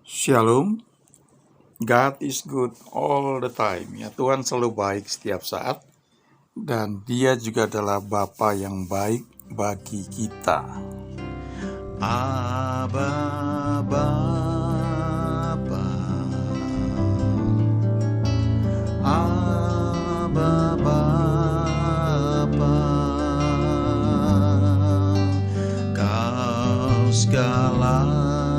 Shalom, God is good all the time. Ya, Tuhan selalu baik setiap saat dan Dia juga adalah Bapa yang baik bagi kita. Aba Bapa, Aba Bapa, Kau segalanya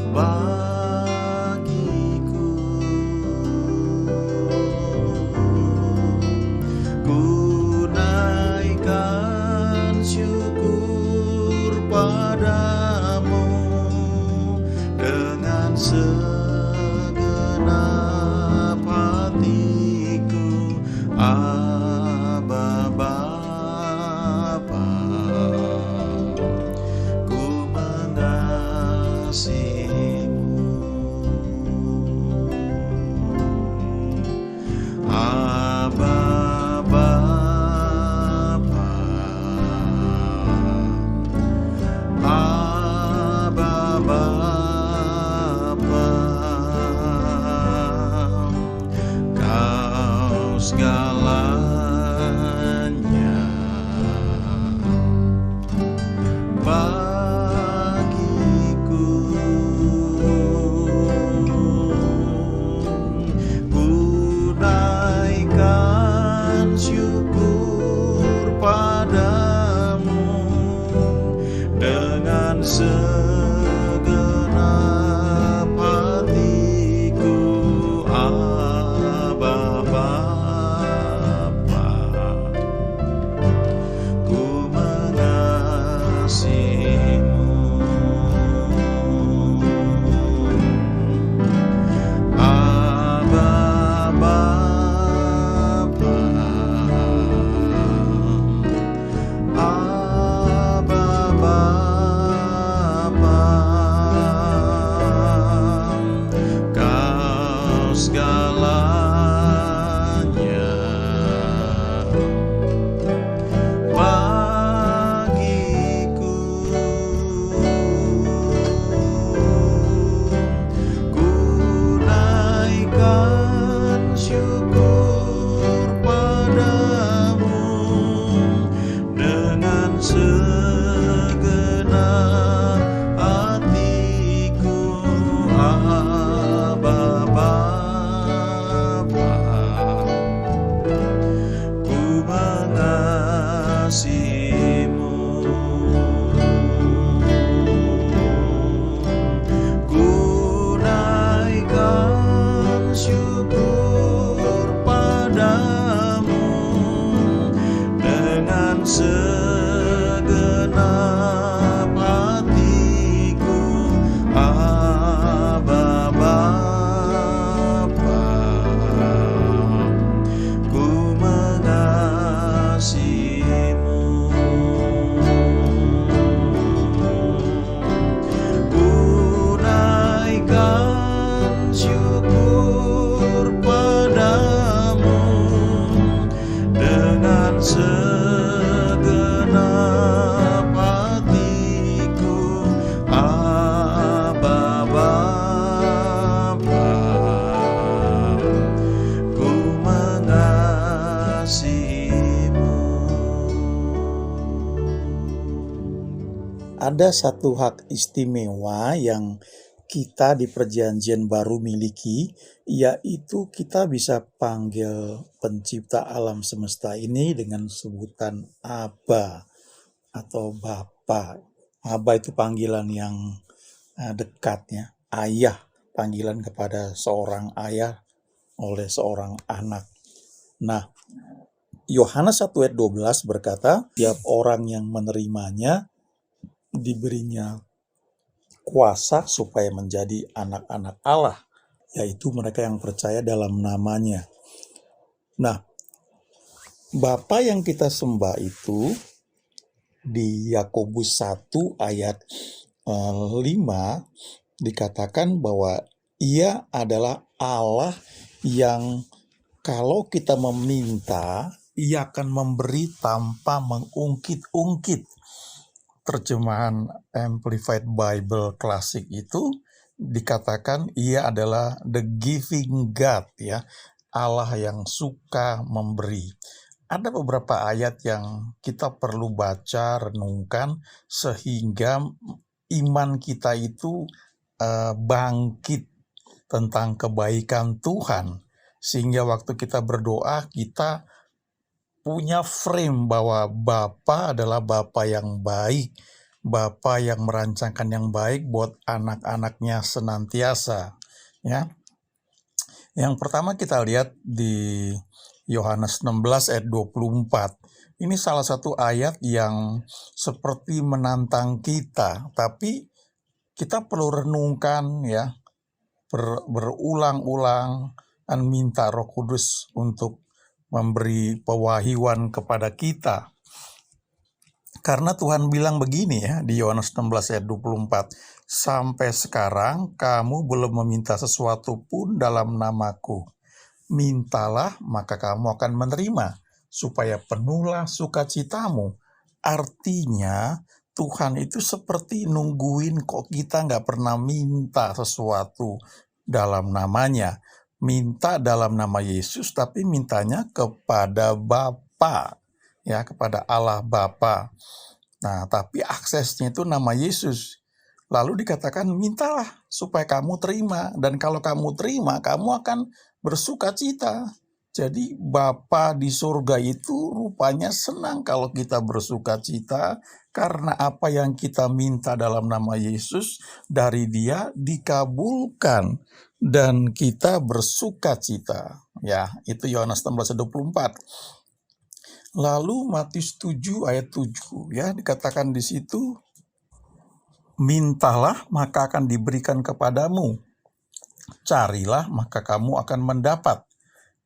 bagiku. Ku naikkan syukur padamu dengan segenap hatiku. Aba Bapa, ku mengasihimu. Aba Bapa, Aba Bapa, Kau segalanya bagiku. Ku naikkan syukur padamu dengan segenap hatiku. Aba Bapa, ku mengasihimu. Aba Bapa, Aba Bapa, Kau segalanya bagiku. Ku naikkan syukur padamu dengan segenap hatiku. Aba Bapa, ku mengasihimu. Ku naikkan syukur padamu dengan segenap hatiku. Aba Bapa, ku mengasihimu. Ku naikkan syukur padamu dengan segenap hatiku. Aba Bapa, ku mengasihimu. Ada satu hak istimewa yang kita di Perjanjian Baru miliki, yaitu kita bisa panggil pencipta alam semesta ini dengan sebutan Aba atau Bapa. Aba itu panggilan yang dekat ya, ayah, panggilan kepada seorang ayah oleh seorang anak. Nah, Yohanes 1 ayat 12 berkata, tiap orang yang menerimanya diberinya kuasa supaya menjadi anak-anak Allah, yaitu mereka yang percaya dalam namanya. Nah, Bapa yang kita sembah itu di Yakobus 1 ayat 5 dikatakan bahwa Ia adalah Allah yang kalau kita meminta, Ia akan memberi tanpa mengungkit-ungkit. terjemahan Amplified Bible Classic itu dikatakan ia adalah the giving God, ya, Allah yang suka memberi. Ada beberapa ayat yang kita perlu baca, renungkan, sehingga iman kita itu bangkit tentang kebaikan Tuhan. Sehingga waktu kita berdoa, kita punya frame bahwa Bapa adalah Bapa yang baik, Bapa yang merancangkan yang baik buat anak-anaknya senantiasa. Ya, yang pertama kita lihat di Yohanes 16 ayat 24. Ini salah satu ayat yang seperti menantang kita, tapi kita perlu renungkan, ya, berulang-ulang dan minta Roh Kudus untuk memberi pewahyuan kepada kita. Karena Tuhan bilang begini, ya, di Yohanes 16 ayat 24, sampai sekarang kamu belum meminta sesuatu pun dalam namaku. Mintalah maka kamu akan menerima, supaya penuhlah sukacitamu. Artinya Tuhan itu seperti nungguin kok kita nggak pernah minta sesuatu dalam namanya. Minta dalam nama Yesus, tapi mintanya kepada Bapa, ya, kepada Allah Bapa. Nah, tapi aksesnya itu nama Yesus. Lalu dikatakan mintalah supaya kamu terima, dan kalau kamu terima, kamu akan bersuka cita. Jadi Bapa di surga itu rupanya senang kalau kita bersuka cita, karena apa yang kita minta dalam nama Yesus dari Dia dikabulkan dan kita bersuka cita. Ya, itu Yohanes 16:24. Lalu Matius 7 ayat 7, ya, dikatakan di situ, mintalah maka akan diberikan kepadamu, carilah maka kamu akan mendapat,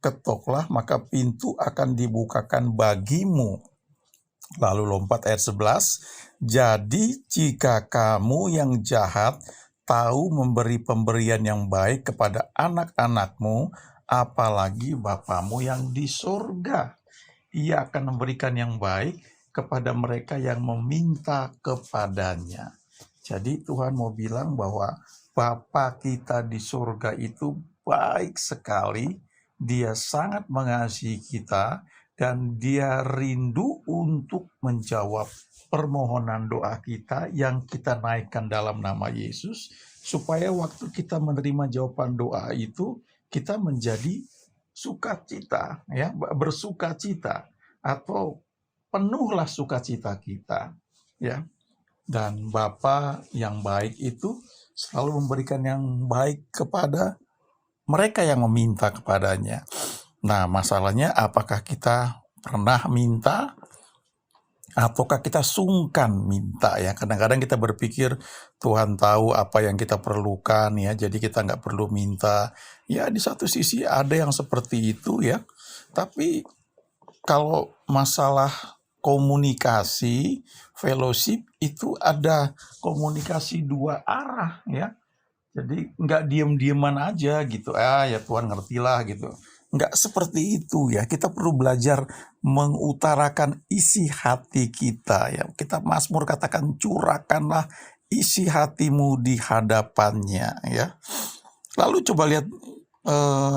ketoklah maka pintu akan dibukakan bagimu. Lalu lompat ayat 11, jadi jika kamu yang jahat tahu memberi pemberian yang baik kepada anak-anakmu, apalagi Bapamu yang di surga. Ia akan memberikan yang baik kepada mereka yang meminta kepadanya. Jadi Tuhan mau bilang bahwa Bapa kita di surga itu baik sekali, Dia sangat mengasihi kita, dan Dia rindu untuk menjawab permohonan doa kita yang kita naikkan dalam nama Yesus, supaya waktu kita menerima jawaban doa itu, kita menjadi sukacita, ya, bersukacita, atau penuhlah sukacita kita, ya. Dan Bapa yang baik itu selalu memberikan yang baik kepada mereka yang meminta kepadanya. Nah, masalahnya apakah kita pernah minta ataukah kita sungkan minta, ya. Kadang-kadang kita berpikir Tuhan tahu apa yang kita perlukan, ya, jadi kita nggak perlu minta. Ya, di satu sisi ada yang seperti itu, ya. Tapi kalau masalah komunikasi, fellowship, itu ada komunikasi dua arah, ya. Jadi nggak diem-dieman aja gitu, ya Tuhan ngertilah gitu. Nggak seperti itu, ya. Kita perlu belajar mengutarakan isi hati kita, ya. Kita Mazmur katakan, curahkanlah isi hatimu di hadapannya, ya. Lalu coba lihat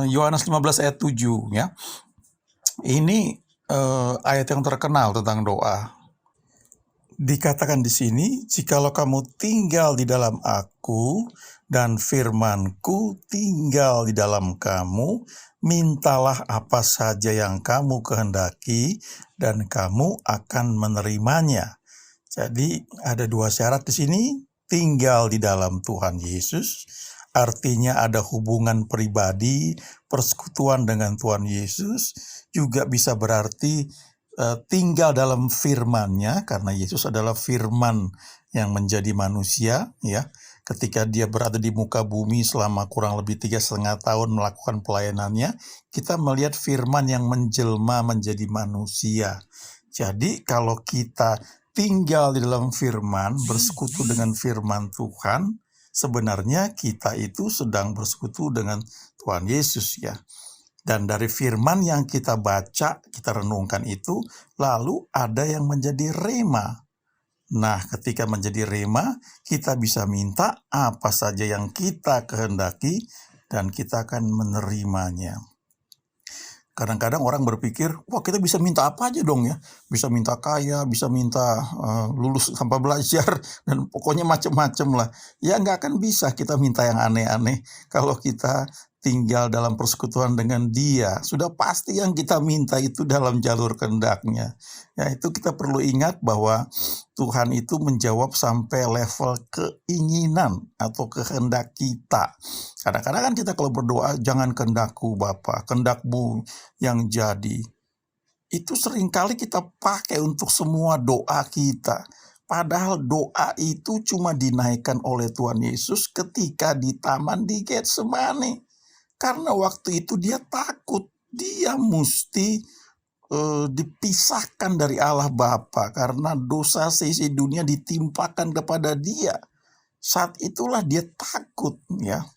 Yohanes 15 ayat 7, ya. Ini ayat yang terkenal tentang doa. Dikatakan di sini, jikalau kamu tinggal di dalam aku dan firman-Ku tinggal di dalam kamu, mintalah apa saja yang kamu kehendaki dan kamu akan menerimanya. Jadi ada dua syarat di sini, tinggal di dalam Tuhan Yesus, artinya ada hubungan pribadi, persekutuan dengan Tuhan Yesus, juga bisa berarti tinggal dalam firman-Nya, karena Yesus adalah firman yang menjadi manusia, ya. Ketika Dia berada di muka bumi selama kurang lebih 3,5 tahun melakukan pelayanannya, kita melihat firman yang menjelma menjadi manusia. Jadi kalau kita tinggal di dalam firman, bersekutu dengan firman Tuhan, sebenarnya kita itu sedang bersekutu dengan Tuhan Yesus, ya. Dan dari firman yang kita baca, kita renungkan itu, lalu ada yang menjadi rema. Nah, ketika menjadi rema, kita bisa minta apa saja yang kita kehendaki dan kita akan menerimanya. Kadang-kadang orang berpikir, wah kita bisa minta apa aja dong ya. Bisa minta kaya, bisa minta lulus tanpa belajar, dan pokoknya macam-macam lah. Ya nggak akan bisa kita minta yang aneh-aneh kalau kita tinggal dalam persekutuan dengan Dia. Sudah pasti yang kita minta itu dalam jalur kehendak-Nya. Ya, itu kita perlu ingat bahwa Tuhan itu menjawab sampai level keinginan atau kehendak kita. Kadang-kadang kan kita kalau berdoa, jangan kehendakku Bapa, kehendak-Mu yang jadi. Itu seringkali kita pakai untuk semua doa kita. Padahal doa itu cuma dinaikkan oleh Tuhan Yesus ketika di taman di Getsemani. Karena waktu itu dia takut, dia mesti dipisahkan dari Allah Bapa karena dosa seisi dunia ditimpakan kepada dia. Saat itulah dia takut ya.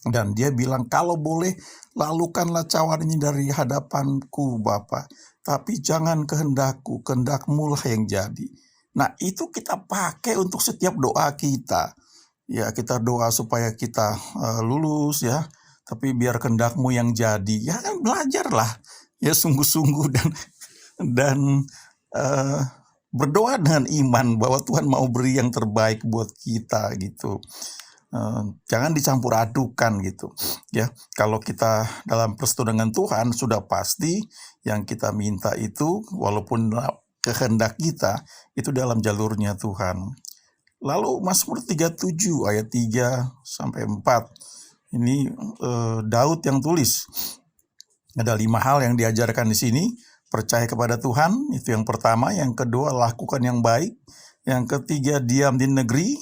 Dan dia bilang, kalau boleh lalukanlah cawan ini dari hadapanku Bapa. Tapi jangan kehendakku, kehendak-Mu lah yang jadi. Nah itu kita pakai untuk setiap doa kita. Ya kita doa supaya kita lulus ya. Tapi biar kehendak-Mu yang jadi. Ya kan belajarlah. Ya sungguh-sungguh dan berdoa dengan iman bahwa Tuhan mau beri yang terbaik buat kita gitu. Jangan dicampur adukan gitu ya. Kalau kita dalam persekutuan dengan Tuhan, sudah pasti yang kita minta itu walaupun kehendak kita itu dalam jalurnya Tuhan. Lalu Mazmur 37 ayat 3 sampai 4 ini Daud yang tulis. Ada 5 hal yang diajarkan di sini. Percaya kepada Tuhan, itu yang pertama. Yang kedua, lakukan yang baik. Yang ketiga, diam di negeri.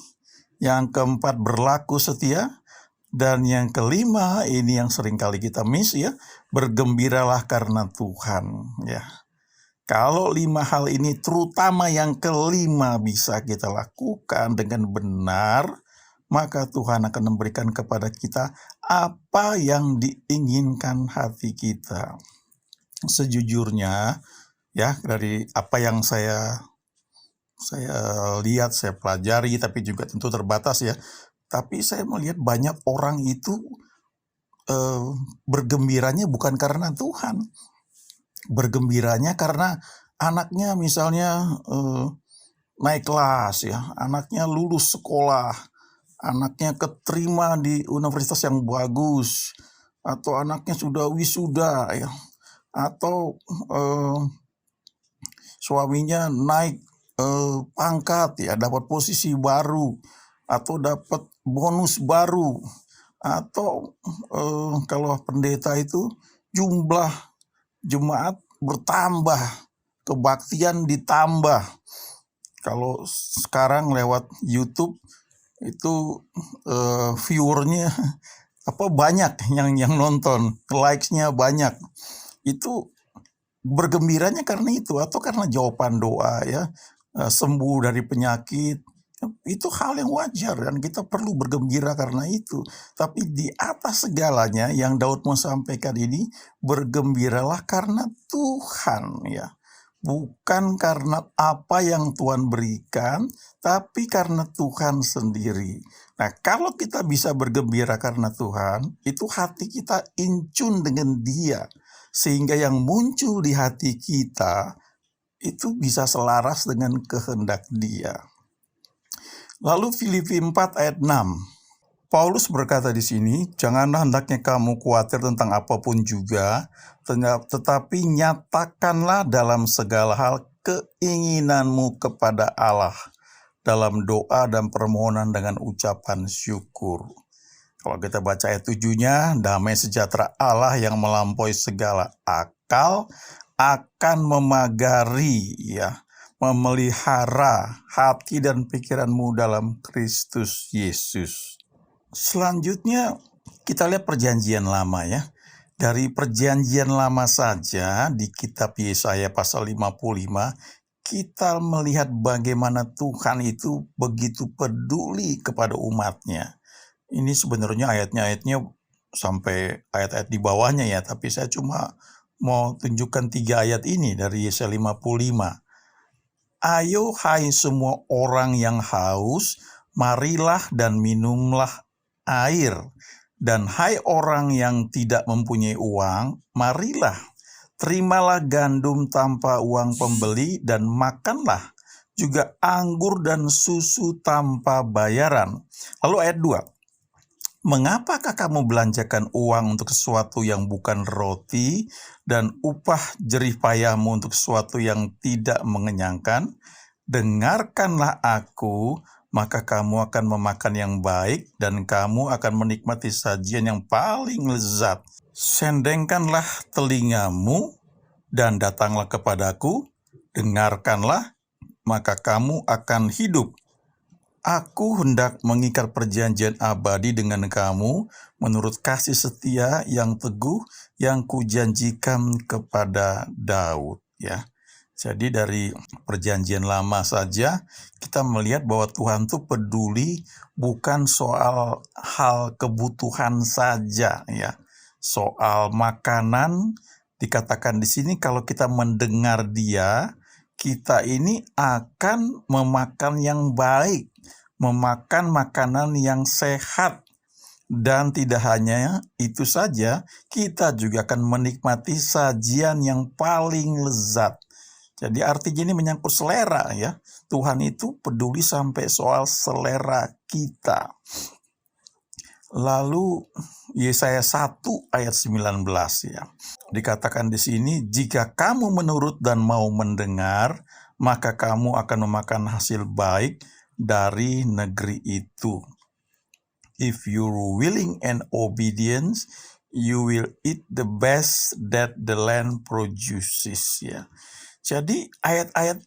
Yang keempat, berlaku setia. Dan yang kelima, ini yang seringkali kita miss ya, bergembiralah karena Tuhan ya. Kalau 5 hal ini, terutama yang kelima bisa kita lakukan dengan benar, maka Tuhan akan memberikan kepada kita apa yang diinginkan hati kita. Sejujurnya ya, dari apa yang saya lihat, saya pelajari, tapi juga tentu terbatas ya. Tapi saya melihat banyak orang itu bergembiranya bukan karena Tuhan. Bergembiranya karena anaknya misalnya naik kelas ya, anaknya lulus sekolah, anaknya keterima di universitas yang bagus, atau anaknya sudah wisuda ya, atau suaminya naik pangkat ya, dapat posisi baru, atau dapat bonus baru, atau kalau pendeta itu jumlah jemaat bertambah, kebaktian ditambah. Kalau sekarang lewat YouTube itu viewernya banyak yang nonton, likes-nya banyak. Itu bergembiranya karena itu, atau karena jawaban doa ya, sembuh dari penyakit. Itu hal yang wajar dan kita perlu bergembira karena itu. Tapi di atas segalanya yang Daud mau sampaikan ini, bergembiralah karena Tuhan ya. Bukan karena apa yang Tuhan berikan, tapi karena Tuhan sendiri. Nah, kalau kita bisa bergembira karena Tuhan, itu hati kita incun dengan Dia. Sehingga yang muncul di hati kita, itu bisa selaras dengan kehendak Dia. Lalu Filipi 4 ayat 6. Paulus berkata di sini, janganlah hendaknya kamu khawatir tentang apapun juga, tetapi nyatakanlah dalam segala hal keinginanmu kepada Allah, dalam doa dan permohonan dengan ucapan syukur. Kalau kita baca ayat 7-nya, damai sejahtera Allah yang melampaui segala akal akan memagari ya, memelihara hati dan pikiranmu dalam Kristus Yesus. Selanjutnya kita lihat perjanjian lama ya. Dari perjanjian lama saja di kitab Yesaya pasal 55, kita melihat bagaimana Tuhan itu begitu peduli kepada umatnya. Ini sebenarnya ayatnya sampai ayat-ayat di bawahnya ya, tapi saya cuma mau tunjukkan 3 ayat ini dari Yesaya 55. Ayo hai semua orang yang haus, marilah dan minumlah air. Dan hai orang yang tidak mempunyai uang, marilah, terimalah gandum tanpa uang pembeli dan makanlah juga anggur dan susu tanpa bayaran. Lalu ayat 2. Mengapakah kamu belanjakan uang untuk sesuatu yang bukan roti dan upah jerih payahmu untuk sesuatu yang tidak mengenyangkan? Dengarkanlah aku, maka kamu akan memakan yang baik dan kamu akan menikmati sajian yang paling lezat. Sendengkanlah telingamu dan datanglah kepadaku, dengarkanlah, maka kamu akan hidup. Aku hendak mengikat perjanjian abadi dengan kamu menurut kasih setia yang teguh yang kujanjikan kepada Daud. Ya, jadi dari perjanjian lama saja kita melihat bahwa Tuhan tuh peduli bukan soal hal kebutuhan saja, ya. Soal makanan dikatakan di sini kalau kita mendengar Dia, kita ini akan memakan yang baik, memakan makanan yang sehat. Dan tidak hanya itu saja, kita juga akan menikmati sajian yang paling lezat. Jadi artinya ini menyangkut selera, ya. Tuhan itu peduli sampai soal selera kita. Lalu Yesaya 1 ayat 19, ya. Dikatakan di sini, jika kamu menurut dan mau mendengar, maka kamu akan memakan hasil baik dari negeri itu. If you're willing and obedient, you will eat the best that the land produces, ya. Jadi ayat-ayat